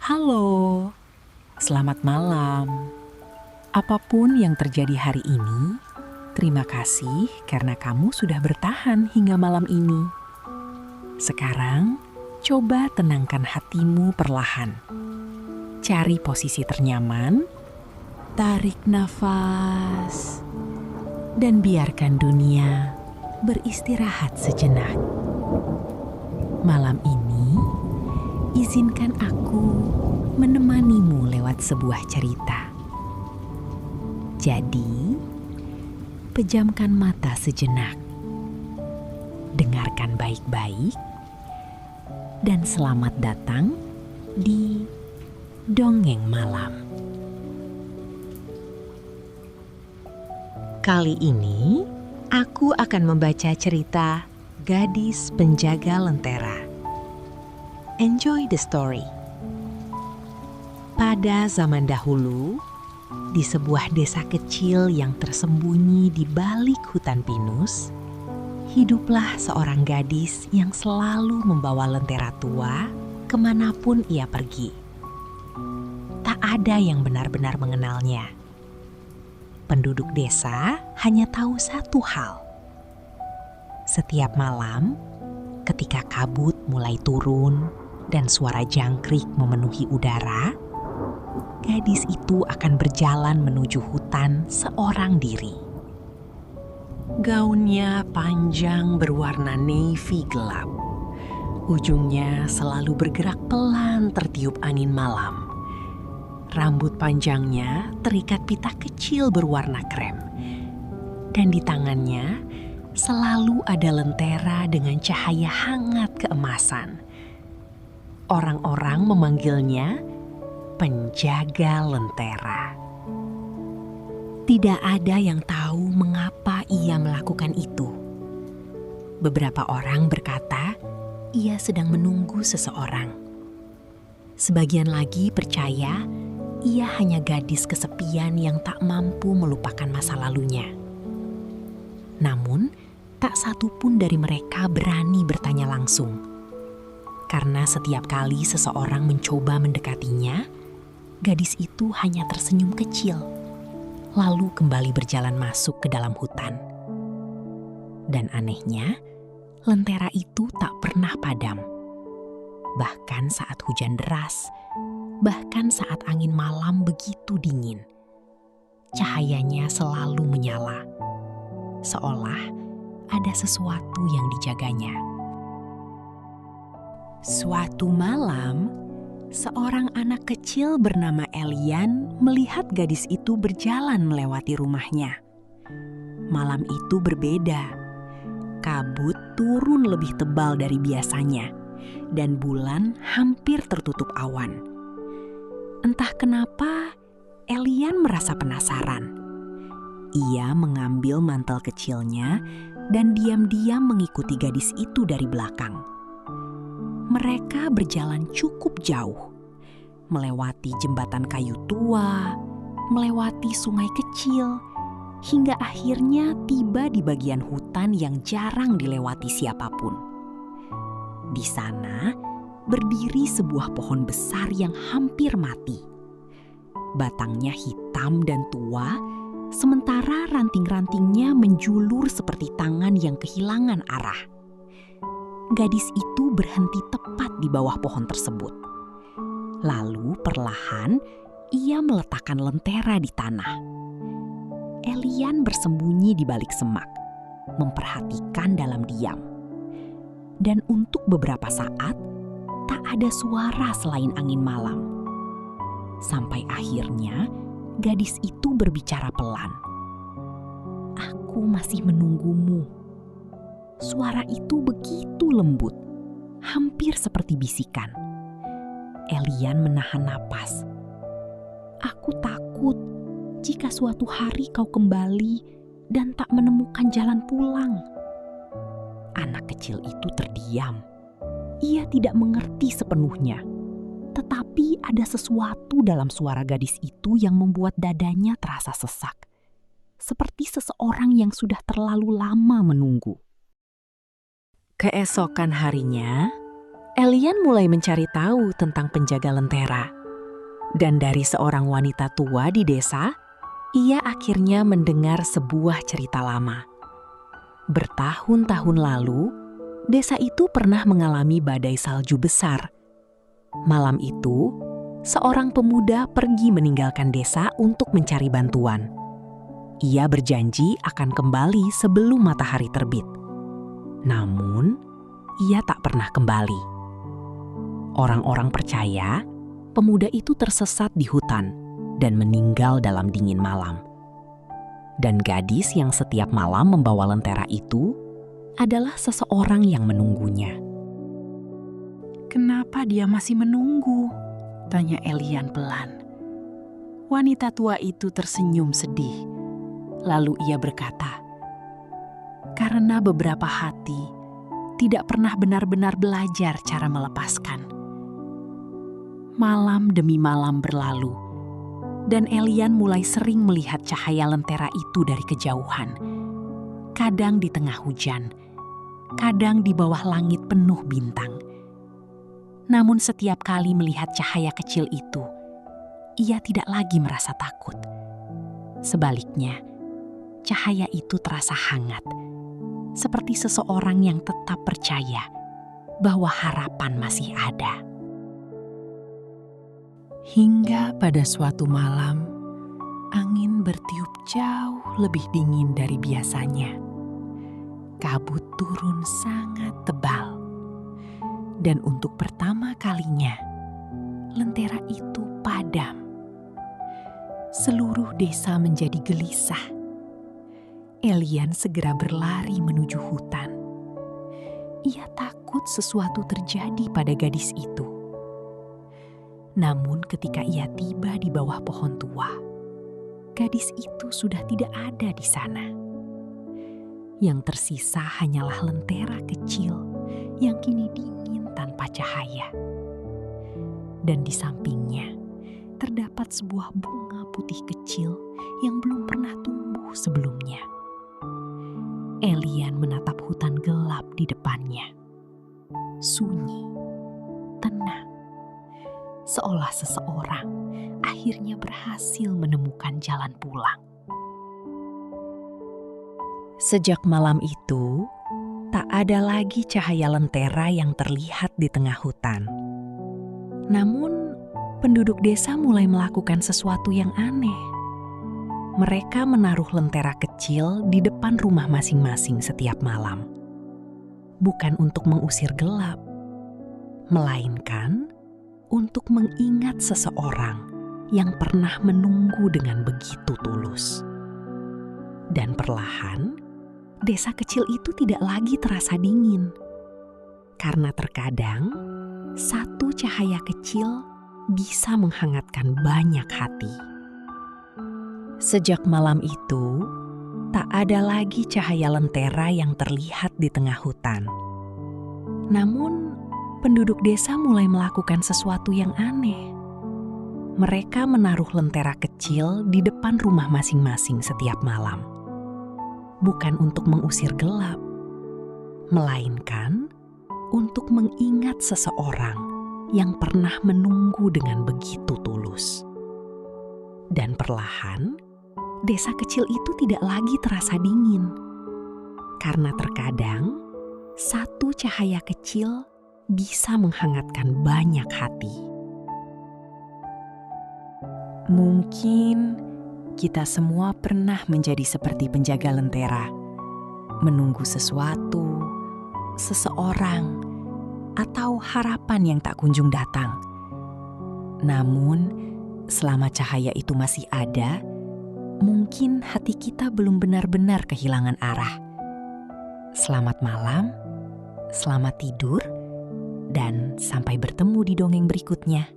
Halo, selamat malam. Apapun yang terjadi hari ini, terima kasih karena kamu sudah bertahan hingga malam ini. Sekarang, coba tenangkan hatimu perlahan. Cari posisi ternyaman, tarik nafas, dan biarkan dunia beristirahat sejenak. Malam ini, izinkan aku menemanimu lewat sebuah cerita. Jadi, pejamkan mata sejenak. Dengarkan baik-baik dan selamat datang di Dongeng Malam. Kali ini, aku akan membaca cerita Gadis Penjaga Lentera. Enjoy the story. Pada zaman dahulu, di sebuah desa kecil yang tersembunyi di balik hutan pinus, hiduplah seorang gadis yang selalu membawa lentera tua kemanapun ia pergi. Tak ada yang benar-benar mengenalnya. Penduduk desa hanya tahu satu hal. Setiap malam, ketika kabut mulai turun dan suara jangkrik memenuhi udara, gadis itu akan berjalan menuju hutan seorang diri. Gaunnya panjang berwarna navy gelap. Ujungnya selalu bergerak pelan tertiup angin malam. Rambut panjangnya terikat pita kecil berwarna krem. Dan di tangannya selalu ada lentera dengan cahaya hangat keemasan. Orang-orang memanggilnya Penjaga Lentera. Tidak ada yang tahu mengapa ia melakukan itu. Beberapa orang berkata ia sedang menunggu seseorang. Sebagian lagi percaya ia hanya gadis kesepian yang tak mampu melupakan masa lalunya. Namun, tak satu pun dari mereka berani bertanya langsung. Karena setiap kali seseorang mencoba mendekatinya, gadis itu hanya tersenyum kecil, lalu kembali berjalan masuk ke dalam hutan. Dan anehnya, lentera itu tak pernah padam. Bahkan saat hujan deras, bahkan saat angin malam begitu dingin, cahayanya selalu menyala, seolah ada sesuatu yang dijaganya. Suatu malam, seorang anak kecil bernama Elian melihat gadis itu berjalan melewati rumahnya. Malam itu berbeda. Kabut turun lebih tebal dari biasanya, dan bulan hampir tertutup awan. Entah kenapa, Elian merasa penasaran. Ia mengambil mantel kecilnya dan diam-diam mengikuti gadis itu dari belakang. Mereka berjalan cukup jauh, melewati jembatan kayu tua, melewati sungai kecil, hingga akhirnya tiba di bagian hutan yang jarang dilewati siapapun. Di sana berdiri sebuah pohon besar yang hampir mati. Batangnya hitam dan tua, sementara ranting-rantingnya menjulur seperti tangan yang kehilangan arah. Gadis itu berhenti tepat di bawah pohon tersebut. Lalu perlahan ia meletakkan lentera di tanah. Elian bersembunyi di balik semak, memperhatikan dalam diam. Dan untuk beberapa saat, tak ada suara selain angin malam. Sampai akhirnya, gadis itu berbicara pelan. "Aku masih menunggumu." Suara itu begitu lembut, hampir seperti bisikan. Elian menahan napas. "Aku takut jika suatu hari kau kembali dan tak menemukan jalan pulang." Anak kecil itu terdiam. Ia tidak mengerti sepenuhnya. Tetapi ada sesuatu dalam suara gadis itu yang membuat dadanya terasa sesak. Seperti seseorang yang sudah terlalu lama menunggu. Keesokan harinya, Elian mulai mencari tahu tentang penjaga lentera. Dan dari seorang wanita tua di desa, ia akhirnya mendengar sebuah cerita lama. Bertahun-tahun lalu, desa itu pernah mengalami badai salju besar. Malam itu, seorang pemuda pergi meninggalkan desa untuk mencari bantuan. Ia berjanji akan kembali sebelum matahari terbit. Namun, ia tak pernah kembali. Orang-orang percaya pemuda itu tersesat di hutan dan meninggal dalam dingin malam. Dan gadis yang setiap malam membawa lentera itu adalah seseorang yang menunggunya. "Kenapa dia masih menunggu?" tanya Elian pelan. Wanita tua itu tersenyum sedih. Lalu ia berkata, "Karena beberapa hati tidak pernah benar-benar belajar cara melepaskan." Malam demi malam berlalu, dan Elian mulai sering melihat cahaya lentera itu dari kejauhan. Kadang di tengah hujan, kadang di bawah langit penuh bintang. Namun setiap kali melihat cahaya kecil itu, ia tidak lagi merasa takut. Sebaliknya, cahaya itu terasa hangat, seperti seseorang yang tetap percaya bahwa harapan masih ada. Hingga pada suatu malam, angin bertiup jauh lebih dingin dari biasanya. Kabut turun sangat tebal. Dan untuk pertama kalinya, lentera itu padam. Seluruh desa menjadi gelisah. Elian segera berlari menuju hutan. Ia takut sesuatu terjadi pada gadis itu. Namun ketika ia tiba di bawah pohon tua, gadis itu sudah tidak ada di sana. Yang tersisa hanyalah lentera kecil yang kini dingin tanpa cahaya. Dan di sampingnya terdapat sebuah bunga putih kecil yang belum pernah tumbuh sebelumnya. Elian menatap hutan gelap di depannya. Sunyi, tenang. Seolah seseorang akhirnya berhasil menemukan jalan pulang. Sejak malam itu, tak ada lagi cahaya lentera yang terlihat di tengah hutan. Namun, penduduk desa mulai melakukan sesuatu yang aneh. Mereka menaruh lentera kecil di depan rumah masing-masing setiap malam. Bukan untuk mengusir gelap, melainkan untuk mengingat seseorang yang pernah menunggu dengan begitu tulus. Dan perlahan, desa kecil itu tidak lagi terasa dingin. Karena terkadang, satu cahaya kecil bisa menghangatkan banyak hati. Sejak malam itu, tak ada lagi cahaya lentera yang terlihat di tengah hutan. Namun, penduduk desa mulai melakukan sesuatu yang aneh. Mereka menaruh lentera kecil di depan rumah masing-masing setiap malam. Bukan untuk mengusir gelap, melainkan untuk mengingat seseorang yang pernah menunggu dengan begitu tulus. Dan perlahan, desa kecil itu tidak lagi terasa dingin. Karena terkadang, satu cahaya kecil bisa menghangatkan banyak hati. Mungkin kita semua pernah menjadi seperti penjaga lentera, menunggu sesuatu, seseorang, atau harapan yang tak kunjung datang. Namun, selama cahaya itu masih ada, mungkin hati kita belum benar-benar kehilangan arah. Selamat malam, selamat tidur, dan sampai bertemu di dongeng berikutnya.